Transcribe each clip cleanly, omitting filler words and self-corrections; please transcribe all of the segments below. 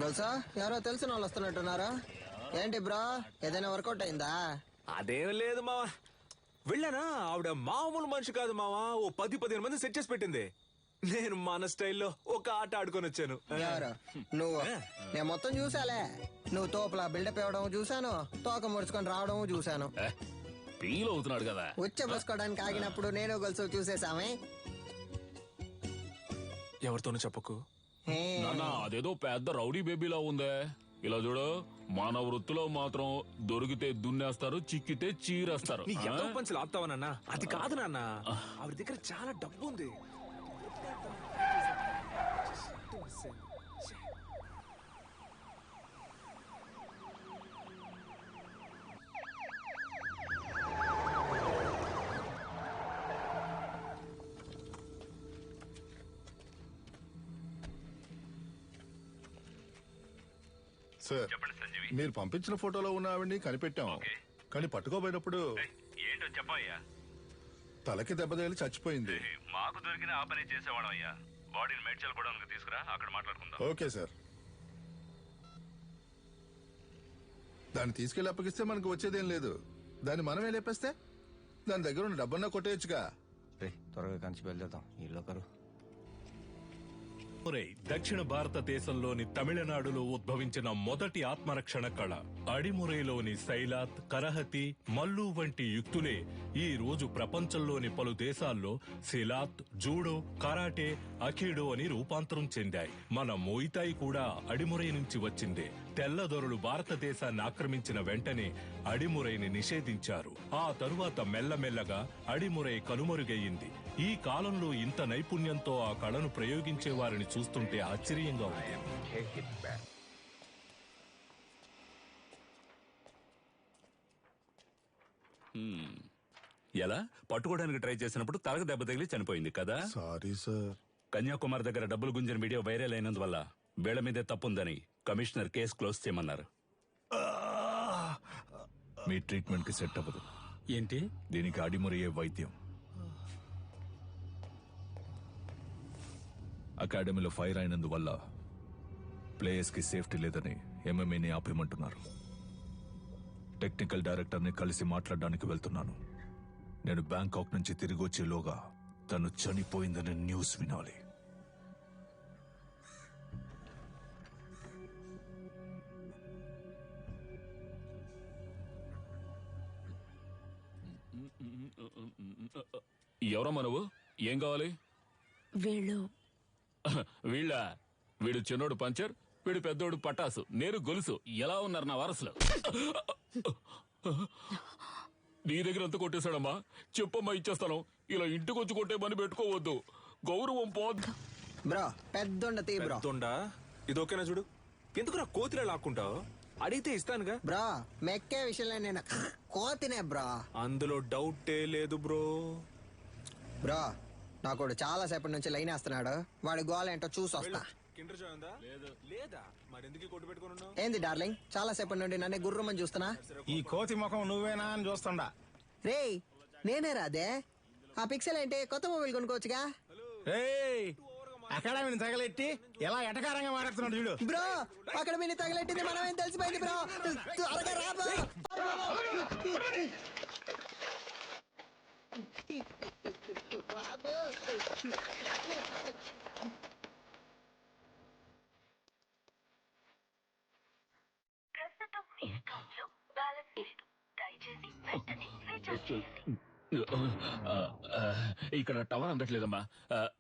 గల్సా ఎవరో తెలిసిన వాళ్ళు వస్తున్నట్టున్నారా? ఏంటి బ్రో, ఏదైనా వర్కౌట్ అయిందా? అదేం లేదు మావా. వెళ్ళానా, ఆవిడ మామూలు మనిషి కాదు మావా. ఓ 10-15 మంది సెట్ చేసి పెట్టింది. నేను మన స్టైల్లో ఒక ఆట ఆడుకొని వచ్చాను. ఎవరు నువ్వు? నేను మొత్తం చూసాలే. నువ్వు తోపులా బిల్డప్ ఇవ్వడం చూసాను, తోక ముడుచుకొని రావడం చూసాను. ఫీల్ అవుతున్నాడు కదా. ఉచ్చబోసుకోవడానికి ఆగినప్పుడు నేను గొలుసు చూసేసామే. ఎవరితోనూ చెప్పకు. నాన్నా, అదేదో పెద్ద రౌడీ బేబీలా ఉందే. ఇలా చూడు, మన వృత్తిలో మాత్రం దొరికితే దున్నేస్తారు, చిక్కితే చీరేస్తారు. నీ ఎంతో పంచులు ఆపుతావా నాన్న? అది కాదు నాన్న, ఆవిడ దగ్గర చాలా డబ్బు ఉంది. సార్, మీరు పంపించిన ఫోటోలో ఉన్న ఆవిడ్ని కనిపెట్టాం. కానీ పట్టుకోబోయినప్పుడు ఏంటో చెప్పయ్యా. తలకి దెబ్బ తగిలి చచ్చిపోయింది. మాకు దొరికిన ఆ పని చేసేవాళ్ళం అయ్యా. బాడీని మేడ్చల్ కూడా తీసుకురా, అక్కడ మాట్లాడుకుందాం. Okay sir. దాన్ని తీసుకెళ్లి అప్పగిస్తే మనకు వచ్చేదేం లేదు. దాన్ని మనమే లేపేస్తే దాని దగ్గర ఉన్న డబ్బన్నా కొట్టేయచ్చుగా. త్వరగా కంచి బయలుదేరుతాం. ఈ లోకరు దక్షిణ భారతదేశంలోని తమిళనాడులో ఉద్భవించిన మొదటి ఆత్మరక్షణ కళ అడిమురైలోని శైలాత్, కరహతి, మల్లు వంటి యుక్తులే ఈ రోజు ప్రపంచంలోని పలు దేశాల్లో సిలాత్, జూడో, కరాటే, అఖీడో అని రూపాంతరం చెందాయి. మన మోయితాయి కూడా అడిమురై నుంచి వచ్చిందే. తెల్లదొరలు భారతదేశాన్ని ఆక్రమించిన వెంటనే అడిమురైని నిషేధించారు. ఆ తరువాత మెల్లమెల్లగా అడిమురై కనుమరుగయ్యింది. ఈ కాలంలో ఇంత నైపుణ్యంతో ఆ కళను ప్రయోగించే వారిని చూస్తుంటే ఆశ్చర్యంగా ఉంది. ఎలా పట్టుకోవడానికి ట్రై చేసినప్పుడు తలకు దెబ్బ తగిలి చనిపోయింది కదా. Sorry sir. కన్యాకుమారి దగ్గర డబ్బులు గుంజిన వీడియో వైరల్ అయినందువల్ల వీళ్ల మీదే తప్పుందని కమిషనర్ కేసు క్లోజ్ చేయమన్నారు. మీ ట్రీట్మెంట్ కి సెట్ అవ్వదు. ఏంటి? దీనికి అడిమురయ్యే వైద్యం. అకాడమీలో ఫైర్ అయినందువల్ల ప్లేయర్స్ కి సేఫ్టీ లేదని ఎంఎంఏని ఆపేయమంటున్నారు. టెక్నికల్ డైరెక్టర్ ని కలిసి మాట్లాడడానికి వెళ్తున్నాను. నేను బ్యాంకాక్ నుంచి తిరిగి వచ్చేలోగా తను చనిపోయిందని న్యూస్ వినాలి. ఎవరమ్మా నువ్వు? ఏం కావాలి? వీళ్ళ వీడు చిన్నోడు పంచర్, వీడు పెద్దోడు పటాసు, నేను గొలుసు. ఎలా ఉన్నారు నా వారసులు? నీ దగ్గర ఎంత కొట్టేశాడమ్మా? చెప్పమ్మా, ఇచ్చేస్తాను. ఇలా ఇంటికి వచ్చి కొట్టే పని పెట్టుకోవద్దు, గౌరవం పోద్దు. బ్రో పెద్ద ఇది ఓకేనా? చూడు, ఎందుకు నా కోతిలో లాక్కుంటావు? అడిగితే ఇస్తానుగా. బ్రో, మెక్కే విషయంలో నేను కోతినే బ్రో. అందులో డౌటే లేదు బ్రో. బ్రో, నాకు చాలా సేపటి నుంచి లైన్ వేస్తున్నాడు. వాడి గోల్ ఏంటో చూసి వస్తా. కిండర్ జాయ్ ఉందా? లేదా? మరెందుకు కొట్టు పెట్టుకుని ఉన్నావు? ఏంది డార్లింగ్, చాలా సేపటి నుండి నన్నే గుర్రమని చూస్తున్నా. ఈ కోతి ముఖం నువ్వేనా అని చూస్తుండా. రేయ్, నేనే రాదే. ఆ పిక్సెల్ ఏంటి? కొత్త మొబైల్ కొనుక్కోవచ్చుగా. అకాడమీని తగలెట్టి ఎలా ఎటకారంగా మాట్లాడుతున్నాడు చూడు. బ్రో, అక్కడ మీరు తగలెట్టింది మనమేం తెలిసిపోయింది బ్రో. త్వరగా రా బ్రో. ఇక్కడ టవర్ అందట్లేదమ్మా.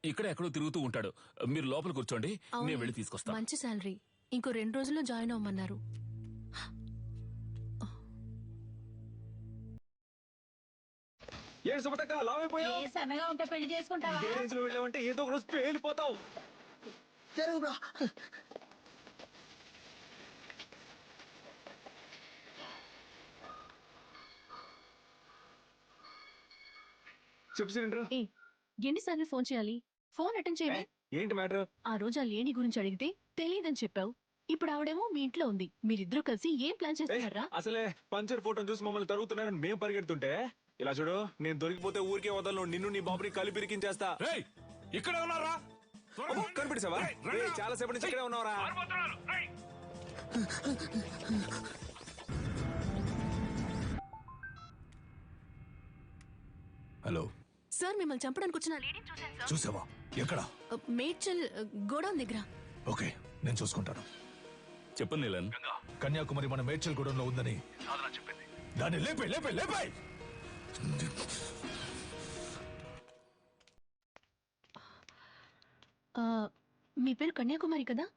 ఇక్కడ ఎక్కడో తిరుగుతూ ఉంటాడు. మీరు లోపల కూర్చోండి, నేను వెళ్ళి తీసుకొస్తాను. మంచి శాలరీ. ఇంకో 2 రోజుల్లో జాయిన్ అవ్వమన్నారు. ఏం సుమతక్క, లావైపోయావు? సన్నగా ఉంటే పెళ్లి చేసుకుంటావా? వెళ్ళామంటే ఏదో ఒక రోజు పేలిపోతావు. జరుగు బ్రో. చెప్పు సిలిండర్. ఎన్నిసార్లు ఫోన్ చేయాలి? ఫోన్ అటెండ్ చేయండి. ఏంటి మ్యాటర్? ఆ రోజు ఆ లేడీ గురించి అడిగితే తెలియదని చెప్పావు. ఇప్పుడు ఆవిడేమో మీ ఇంట్లో ఉంది. మీరిద్దరూ కలిసి ఏం ప్లాన్ చేస్తున్నారా? అసలే పంచర్ ఫోటోని చూసి మమ్మల్ని తరుగుతున్నారని మేము పరిగెడుతుంటే, ఇలా చూడు, నేను దొరికిపోతే ఊరికే వదలను. నిన్ను నీ బాబుని కలిపి ఇరికించేస్తా. ఇక్కడ ఉన్నారా? కనిపెట్టావా? చాలా సేపటి నుంచి ఇక్కడే ఉన్నావరా? హలో సార్ మిమ్మల్ని చంపడానికి వచ్చిన లేడీని చూశాను సార్. చూసావా? ఎక్కడ? మేడ్చల్ గోడౌన్ దగ్గర. ఓకే, నేను చూసుకుంటాను. చెప్పండి నీలన్. కన్యాకుమారి మన మేడ్చల్ గూడెంలో ఉందని చెప్పింది. దాన్ని లేపే లేపే లేపే. మీ పేరు కన్యాకుమారి కదా?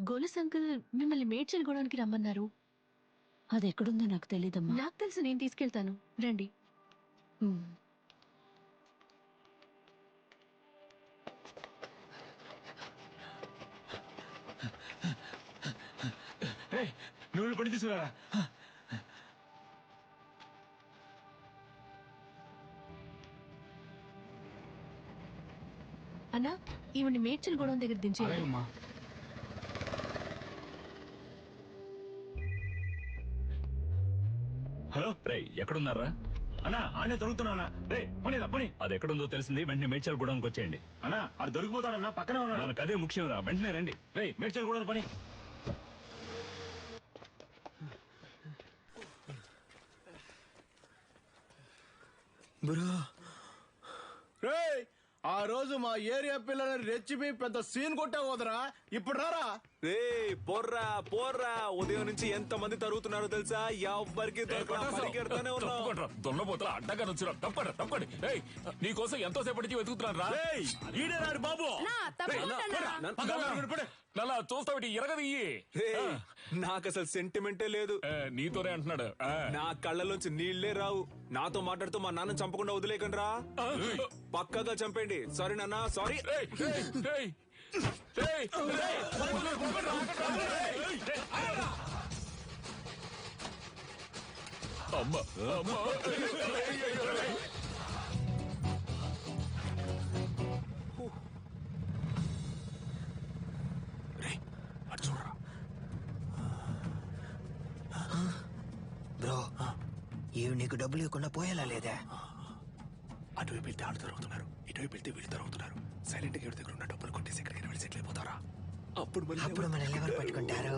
గోలస్ అంకుల్ మిమ్మల్ని మేడ్చల్ గోడౌన్కి రమ్మన్నారు. అది ఎక్కడుందో నాకు తెలీదమ్మా. నాకు తెలుసు, నేను తీసుకెళ్తాను, రండి. నువ్వు పడి తీసుకురా. అన్నా, ఈవిని మేడ్చల్ గోడౌన్ దగ్గర దించేయండి. హలో రే, ఎక్కడున్నారా? అన్నా ఆనే దొరుకుతున్నా. రే పని పని. అది ఎక్కడుందో తెలిసింది, వెంటనే మేడ్చల్ గూడెంకి వచ్చేయండి. అన్నా అది దొరికిపోతాడన్నా, పక్కనే ఉన్నాడు. మనకు అదే ముఖ్యం రా, వెంటనే రండి. రే మేడ్చల్ కూడా పని. బ్రో, రేయ్ ఆ రోజు మా ఏరియా పిల్లని రెచ్చిపి పెద్ద సీన్ కొట్టే పోదరా. ఇప్పుడు రారా. రే పోర్రా పోర్రా, ఉదయం నుంచి ఎంత మంది తరుగుతున్నారో తెలుసా? ఎవ్వరికి పరిగెడతానే ఉన్నాం. దొన్నపోతల అడ్డగా వచ్చిన తప్పండి తప్పండి. నీకోసం ఎంతో సేపటి నుంచి వెతుకుతున్నాను రా. ఈడేనాడు బాబు. నల్లా చూస్తావిటి ఎరగదియ్యి. నాకు అసలు సెంటిమెంటే లేదు. నీతోనే అంటున్నాడు. నా కళ్ళలోంచి నీళ్లే రావు. నాతో మాట్లాడుతూ మా నాన్న చంపకుండా వదిలేకండి రా. పక్కగా చంపండి. సారీ నాన్న, సారీ. అమ్మా అమ్మా. బ్రో, ఇవి నీకు డబ్బులు ఇవ్వకుండా పోయేలా లేదే? అటువైపు వెళ్తే ఆడు తరుగుతున్నారు, ఇటువైపు వెళ్తే వీళ్ళు తరుగుతున్నారు. సైలెంట్ గా దగ్గర ఉన్న డబ్బులు కొట్టేసి ఎక్కడికి వెళ్ళి సెటిల్ అయిపోతారా? అప్పుడు మనల్ని ఎవరు పట్టుకుంటారు?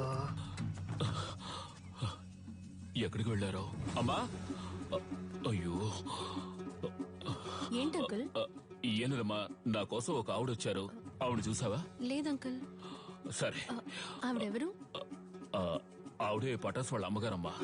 ఎక్కడికి వెళ్ళారో? అమ్మా, అయ్యో. ఏంటంకుల్? ఏనుదమ్మా, నా కోసం ఒక ఆవిడ వచ్చారు. ఆవిడ చూసావా? లేదంకుల్. సరే. ఆవిడెవరు? ఆవిడే పటాస్ వాళ్ళ అమ్మగారమ్మా.